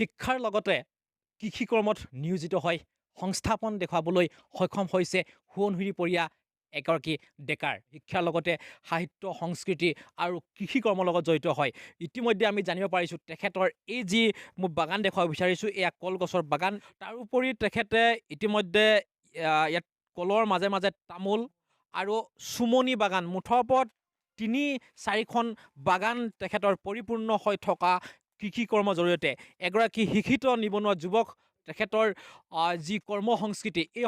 শিক্ষাৰ লগতে কৃষি কৰ্মত নিয়োজিত হৈ সংস্থাপন দেখুৱাবলৈ সক্ষম হৈছে সোৱণশিৰি পৰিয়া এগৰাকী ডেকাৰ শিক্ষাৰ লগতে সাহিত্য সংস্কৃতি আৰু কৃষি কৰ্মৰ লগত জড়িত হয় ইতিমধ্যে আমি জানিব পাৰিছোঁ তেখেতৰ এই যি মই বাগান দেখুৱাব বিচাৰিছোঁ এয়া কলগছৰ বাগান তাৰোপৰি তেখেতে ইতিমধ্যে ইয়াত কলৰ মাজে মাজে তামোল আৰু চুমনি বাগান মুঠৰ ওপৰত ৩-৪খন বাগান তেখেতৰ পৰিপূৰ্ণ হৈ থকা কৃষি কৰ্মৰ জৰিয়তে এগৰাকী শিক্ষিত নিবনুৱা যুৱক তেখেতৰ যি কৰ্ম সংস্কৃতি এই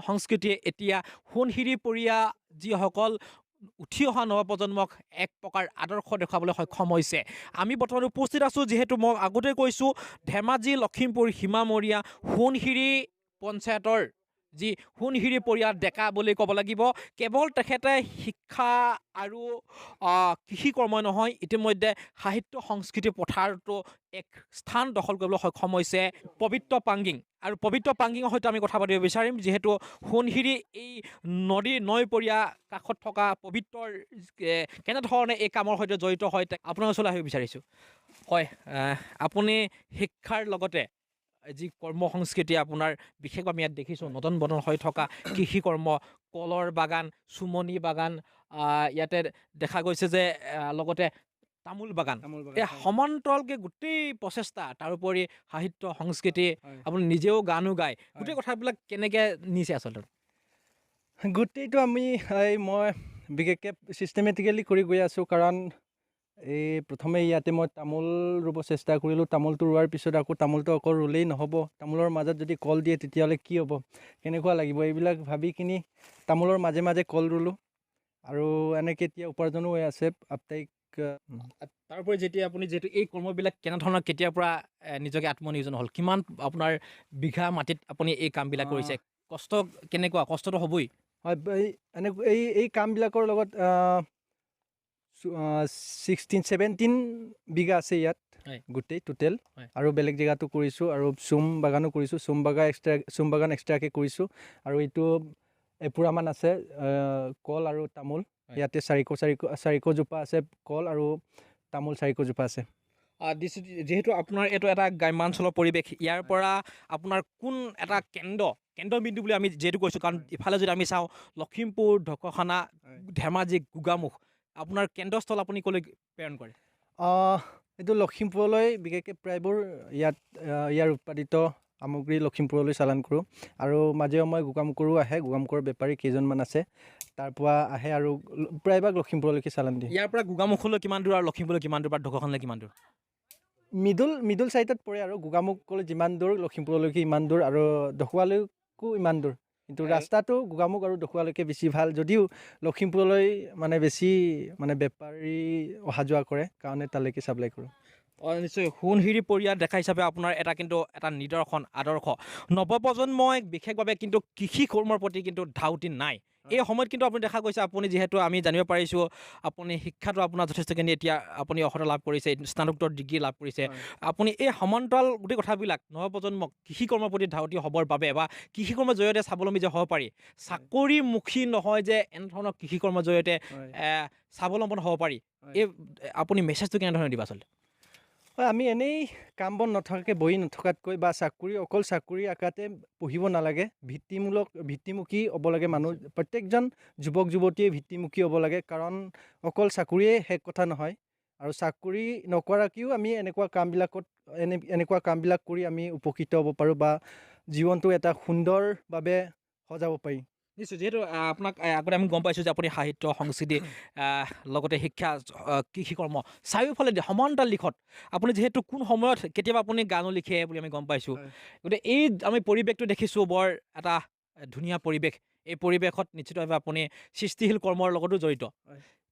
সংস্কৃতিয়ে এতিয়া সোৱণশিৰি পৰিয়া যিসকল উঠি অহা নৱপ্ৰজন্মক এক প্ৰকাৰ আদৰ্শ দেখুৱাবলৈ সক্ষম হৈছে আমি বৰ্তমান উপস্থিত আছোঁ যিহেতু মই আগতে কৈছোঁ ধেমাজি লখিমপুৰ সীমামূৰীয়া সোৱণশিৰি পঞ্চায়তৰ যি সোৱণশিৰি পৰিয়া ডেকা বুলি ক'ব লাগিব কেৱল তেখেতে শিক্ষা আৰু কৃষি কৰ্মই নহয় ইতিমধ্যে সাহিত্য সংস্কৃতি পথাৰতো এক স্থান দখল কৰিবলৈ সক্ষম হৈছে পবিত্ৰ পাংগিং আৰু পবিত্ৰ পাংগিঙৰ সৈতে আমি কথা পাতিব বিচাৰিম যিহেতু সোৱণশিৰি এই নৈ পৰিয়া কাষত থকা পবিত্ৰৰ কেনেধৰণে এই কামৰ সৈতে জড়িত হয় আপোনাৰ ওচৰলৈ আহিব বিচাৰিছোঁ হয় আপুনি শিক্ষাৰ লগতে যি কৰ্ম সংস্কৃতি আপোনাৰ বিশেষভাৱে আমি ইয়াত দেখিছোঁ নদন বদন হৈ থকা কৃষি কৰ্ম কলৰ বাগান চুমনি বাগান ইয়াতে দেখা গৈছে যে লগতে তামোল বাগান এই সমান্তৰালকৈ গোটেই প্ৰচেষ্টা তাৰোপৰি সাহিত্য সংস্কৃতি আপুনি নিজেও গানো গায় গোটেই কথাবিলাক কেনেকৈ নিছে আচলতে গোটেইটো মই বিশেষকৈ ছিষ্টেমেটিকেলি কৰি গৈ আছোঁ কাৰণ এই প্ৰথমে ইয়াতে মই তামোল ৰুব চেষ্টা কৰিলোঁ তামোলটো ৰোৱাৰ পিছত আকৌ তামোলটো অকল ৰুলেই নহ'ব তামোলৰ মাজত যদি কল দিয়ে তেতিয়াহ'লে কি হ'ব কেনেকুৱা লাগিব এইবিলাক ভাবি কিনি তামোলৰ মাজে মাজে কল ৰুলোঁ আৰু এনেকৈ এতিয়া উপাৰ্জনো হৈ আছে সাপ্তাহিক তাৰোপৰি যেতিয়া আপুনি যিহেতু এই কৰ্মবিলাক কেনেধৰণৰ কেতিয়াৰ পৰা নিজকে আত্মনিয়োজন হ'ল কিমান আপোনাৰ বিঘা মাটিত আপুনি এই কামবিলাক কৰিছে কষ্ট কেনেকুৱা কষ্টটো হ'বই হয় এই কামবিলাকৰ লগত 16-17 বিঘা আছে ইয়াত গোটেই টোটেল আৰু বেলেগ জেগাতো কৰিছোঁ আৰু চুম বাগানো কৰিছোঁ চুম বাগান এক্সট্ৰাকৈ কৰিছোঁ আৰু এইটো এপোৰামান আছে কল আৰু তামোল ইয়াতে 400 জোপা আছে কল আৰু তামোল 400 জোপা আছে যিহেতু আপোনাৰ এইটো এটা গ্ৰাম্যাঞ্চলৰ পৰিৱেশ ইয়াৰ পৰা আপোনাৰ কোন এটা কেন্দ্ৰবিন্দু বুলি আমি যিহেতু কৈছোঁ কাৰণ ইফালে যদি আমি চাওঁ লখিমপুৰ ঢকুৱাখানা ধেমাজি গোগামুখ আপোনাৰ কেন্দ্ৰস্থল আপুনি ক'লৈ প্ৰেৰণ কৰে এইটো লখিমপুৰলৈ বিশেষকৈ প্ৰায়বোৰ ইয়াৰ উৎপাদিত সামগ্ৰী লখিমপুৰলৈ চালান কৰোঁ আৰু মাজে সময়ে গোগামুখৰো আহে গোগামুখৰ বেপাৰী কেইজনমান আছে তাৰপৰা আহে আৰু প্ৰায়ভাগ লখিমপুৰলৈকে চালান দিয়ে ইয়াৰ পৰা গোগামুখলৈ কিমান দূৰ আৰু লখিমপুৰলৈ কিমান দূৰ বা ঢকুৱাখানালৈ কিমান দূৰ মিডল চাইডত পৰে আৰু গোগামুখলৈ যিমান দূৰ লখিমপুৰলৈকে ইমান দূৰ আৰু ঢকুৱালৈকো ইমান দূৰ কিন্তু ৰাস্তাটো গোগামুখ আৰু ঢকুৱালৈকে বেছি ভাল যদিও লখিমপুৰলৈ মানে বেছি মানে বেপাৰী অহা যোৱা কৰে কাৰণে তালৈকে ছাপ্লাই কৰোঁ নিশ্চয় সোৱণশিৰি পৰিয়া ডেকা হিচাপে আপোনাৰ এটা নিদৰ্শন আদৰ্শ নৱপ্ৰজন্মই বিশেষভাৱে কিন্তু কৃষি কৰ্মৰ প্ৰতি কিন্তু ধাউতি নাই এই সময়ত কিন্তু আপুনি দেখা গৈছে আপুনি যিহেতু আমি জানিব পাৰিছোঁ আপুনি শিক্ষাটো আপোনাৰ যথেষ্টখিনি এতিয়া আপুনি অৰ্হতা লাভ কৰিছে স্নাতকোত্তৰ ডিগ্ৰী লাভ কৰিছে আপুনি এই সমান্তৰাল গোটেই কথাবিলাক নৱপ্ৰজন্মক কৃষি কৰ্মৰ প্ৰতি ধাউতি হ'বৰ বাবে বা কৃষি কৰ্মৰ জৰিয়তে স্বাৱলম্বী যে হ'ব পাৰি চাকৰিমুখী নহয় যে এনেধৰণৰ কৃষি কৰ্মৰ জৰিয়তে স্বাৱলম্বন হ'ব পাৰি এই আপুনি মেছেজটো কেনেধৰণে দিব আচলতে হয় আমি এনেই কাম বন নথকাকৈ বহি নথকাতকৈ বা অকল চাকৰি আশাতে পঢ়িব নালাগে ভিত্তিমুখী হ'ব লাগে মানুহ প্ৰত্যেকজন যুৱক যুৱতীয়ে ভিত্তিমুখী হ'ব লাগে কাৰণ অকল চাকৰিয়ে শেষ কথা নহয় আৰু চাকৰি নকৰাকৈও আমি এনেকুৱা কামবিলাক কৰি আমি উপকৃত হ'ব পাৰোঁ বা জীৱনটো এটা সুন্দৰভাৱে সজাব পাৰি নিশ্চয় যিহেতু আপোনাক আগতে আমি গম পাইছোঁ যে আপুনি সাহিত্য সংস্কৃতি লগতে শিক্ষা কৃষি কৰ্ম চাৰিওফালে সমান্তৰাল দিশত আপুনি যিহেতু কোন সময়ত কেতিয়াবা আপুনি গানো লিখে বুলি আমি গম পাইছোঁ গতিকে এই আমি পৰিৱেশটো দেখিছোঁ বৰ এটা ধুনীয়া পৰিৱেশ এই পৰিৱেশত নিশ্চিতভাৱে আপুনি সৃষ্টিশীল কৰ্মৰ লগতো জড়িত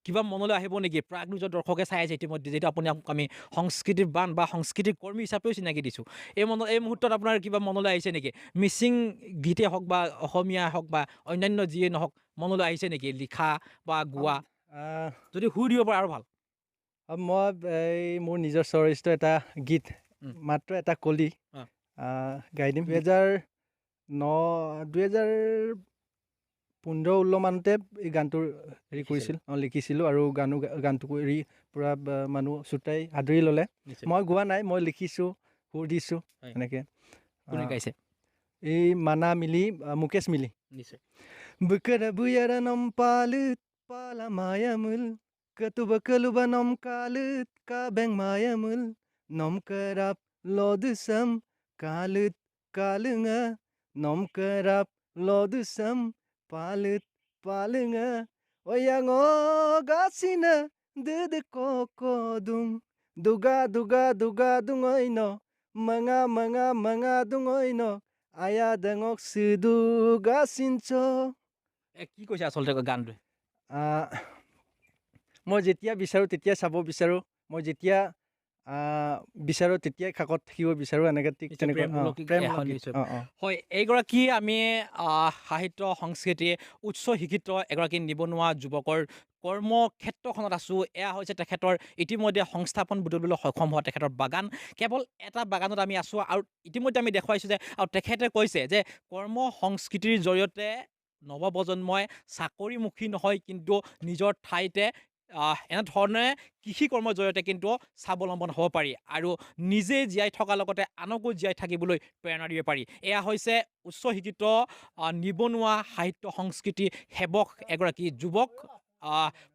কিবা মনলৈ আহিব নেকি প্ৰাগ নিউজৰ দৰ্শকে চাই আছে ইতিমধ্যে যিহেতু আমি সংস্কৃতিৰ বান বা সংস্কৃতিৰ কৰ্মী হিচাপেও চিনাকি দিছোঁ এই মুহূৰ্তত আপোনাৰ কিবা মনলৈ আহিছে নেকি মিচিং গীতেই হওক বা অসমীয়া হওক বা অন্যান্য যিয়ে নহওক মনলৈ আহিছে নেকি লিখা বা গোৱা যদি সুৰ দিব পাৰে আৰু ভাল মই মোৰ নিজৰ স্বৰচিত এটা গীত মাত্ৰ এটা কলি গাই দিম 2015-16 মানতে এই গানটোৰ হেৰি কৰিছিল লিখিছিলোঁ আৰু গানটো কৰি পূৰা মানুহ শ্ৰোতাই আদৰি ল'লে মই গোৱা নাই মই লিখিছোঁ সুৰ দিছোঁ হয়। এনেকৈ কোনে গাইছে এই মানা মিলি মুকেশ মিলি নিশ্চয় Bekara buyara nom palut pala mayamul Ketuba keluba nom kalut kabeng mayamul Nom kerap lodusam kalut kalunga Nom kerap lodusam palut palunga Oyang o gasina dede kokodung Duga duga duga dungoino Manga dungoino Aya dengok sidu gasincho কি কৈছে আচলতে গানটোৱে আহ, মই যেতিয়া বিচাৰোঁ তেতিয়া চাব বিচাৰোঁ মই যেতিয়া বিচাৰোঁ তেতিয়াই কাষত থাকিব বিচাৰোঁ এনেকৈ ঠিক নিশ্চয় তেনেকুৱা প্ৰেমমূলক প্ৰেমমূলক গীত নিশ্চয় অঁ হয় এইগৰাকী আমি সাহিত্য সংস্কৃতি উচ্চ শিক্ষিত এগৰাকী নিবনুৱা যুৱকৰ কৰ্মক্ষেত্ৰখনত আছোঁ এয়া হৈছে তেখেতৰ ইতিমধ্যে সংস্থাপন বুটলিবলৈ সক্ষম হোৱা তেখেতৰ বাগান কেৱল এটা বাগানত আমি আছোঁ আৰু ইতিমধ্যে আমি দেখুৱাইছোঁ যে আৰু তেখেতে কৈছে যে কৰ্ম সংস্কৃতিৰ জৰিয়তে নৱপ্ৰজন্মই চাকৰিমুখী নহয় কিন্তু নিজৰ ঠাইতে এনেধৰণে কৃষি কৰ্মৰ জৰিয়তে কিন্তু স্বাৱলম্বন হ'ব পাৰি আৰু নিজে জীয়াই থকাৰ লগতে আনকো জীয়াই থাকিবলৈ প্ৰেৰণা দিব পাৰি এয়া হৈছে উচ্চ শিক্ষিত নিবনুৱা সাহিত্য সংস্কৃতি সেৱক এগৰাকী যুৱক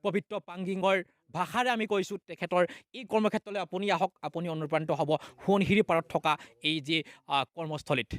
পবিত্ৰ পাংগিঙৰ ভাষাৰে আমি কৈছোঁ তেখেতৰ এই কৰ্মক্ষেত্ৰলৈ আপুনি আহক আপুনি অনুপ্ৰাণিত হ'ব সোৱণশিৰি পাৰত থকা এই যি কৰ্মস্থলীত